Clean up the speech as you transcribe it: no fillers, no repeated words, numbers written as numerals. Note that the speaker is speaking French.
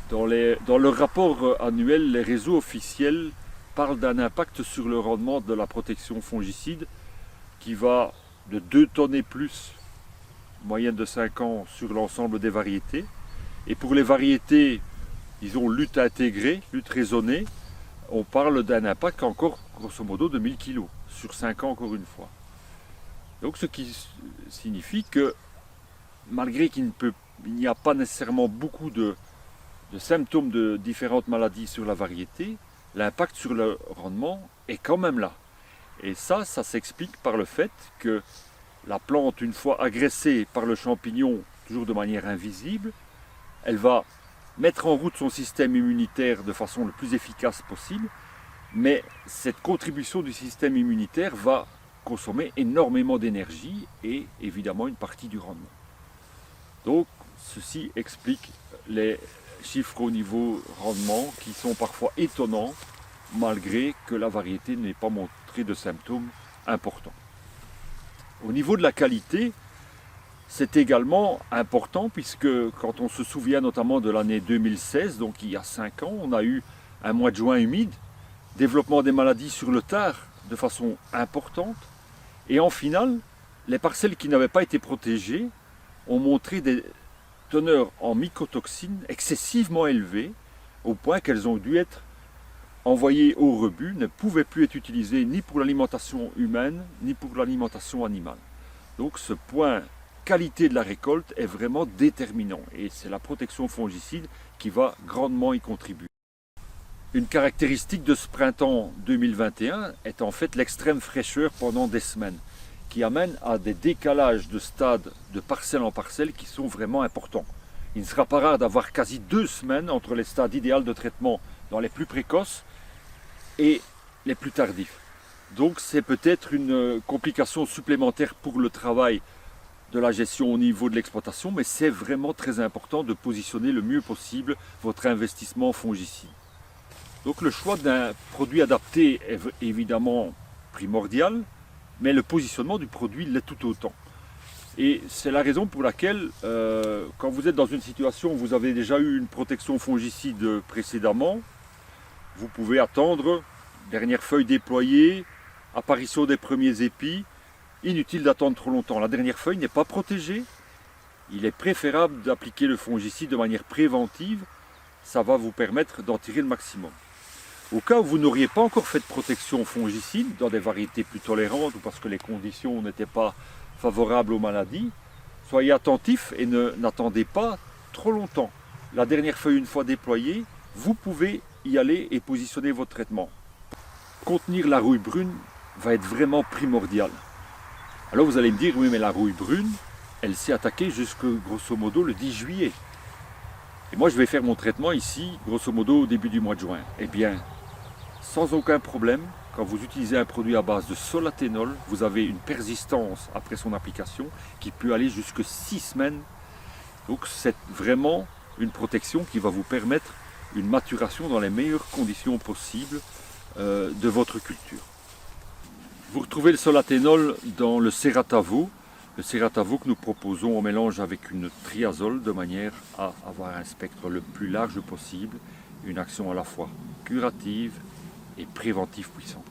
Dans leur rapport annuel, les réseaux officiels parlent d'un impact sur le rendement de la protection fongicide qui va de 2 tonnes et plus, moyenne de 5 ans sur l'ensemble des variétés. Et pour les variétés, disons, lutte intégrée, lutte raisonnée, on parle d'un impact encore, grosso modo, de 1000 kg sur 5 ans encore une fois. Donc ce qui signifie que malgré qu'il n'y a pas nécessairement beaucoup de symptômes de différentes maladies sur la variété, l'impact sur le rendement est quand même là. Et ça s'explique par le fait que la plante, une fois agressée par le champignon, toujours de manière invisible, elle va mettre en route son système immunitaire de façon le plus efficace possible, mais cette contribution du système immunitaire va consommer énormément d'énergie et évidemment une partie du rendement. Donc ceci explique les chiffres au niveau rendement qui sont parfois étonnants malgré que la variété n'ait pas montré de symptômes importants. Au niveau de la qualité, c'est également important puisque quand on se souvient notamment de l'année 2016, donc il y a 5 ans, on a eu un mois de juin humide, développement des maladies sur le tard de façon importante, et en finale, les parcelles qui n'avaient pas été protégées ont montré des teneurs en mycotoxines excessivement élevées, au point qu'elles ont dû être envoyées au rebut, ne pouvaient plus être utilisées ni pour l'alimentation humaine, ni pour l'alimentation animale. Donc ce point qualité de la récolte est vraiment déterminant, et c'est la protection fongicide qui va grandement y contribuer. Une caractéristique de ce printemps 2021 est en fait l'extrême fraîcheur pendant des semaines, qui amène à des décalages de stades de parcelle en parcelle qui sont vraiment importants. Il ne sera pas rare d'avoir quasi 2 semaines entre les stades idéaux de traitement dans les plus précoces et les plus tardifs. Donc c'est peut-être une complication supplémentaire pour le travail de la gestion au niveau de l'exploitation, mais c'est vraiment très important de positionner le mieux possible votre investissement fongicide. Donc le choix d'un produit adapté est évidemment primordial, mais le positionnement du produit l'est tout autant. Et c'est la raison pour laquelle, quand vous êtes dans une situation où vous avez déjà eu une protection fongicide précédemment, vous pouvez attendre dernière feuille déployée, apparition des premiers épis. Inutile d'attendre trop longtemps. La dernière feuille n'est pas protégée. Il est préférable d'appliquer le fongicide de manière préventive. Ça va vous permettre d'en tirer le maximum. Au cas où vous n'auriez pas encore fait de protection fongicide dans des variétés plus tolérantes ou parce que les conditions n'étaient pas favorables aux maladies, soyez attentifs et n'attendez pas trop longtemps. La dernière feuille, une fois déployée, vous pouvez y aller et positionner votre traitement. Contenir la rouille brune va être vraiment primordial. Alors vous allez me dire, oui mais la rouille brune, elle s'est attaquée jusque grosso modo le 10 juillet. Et moi je vais faire mon traitement ici, grosso modo au début du mois de juin. Eh bien, sans aucun problème, quand vous utilisez un produit à base de solathénol, vous avez une persistance après son application qui peut aller jusque 6 semaines. Donc c'est vraiment une protection qui va vous permettre une maturation dans les meilleures conditions possibles de votre culture. Vous retrouvez le solathénol dans le Ceratavo que nous proposons en mélange avec une triazole de manière à avoir un spectre le plus large possible, une action à la fois curative et préventive puissante.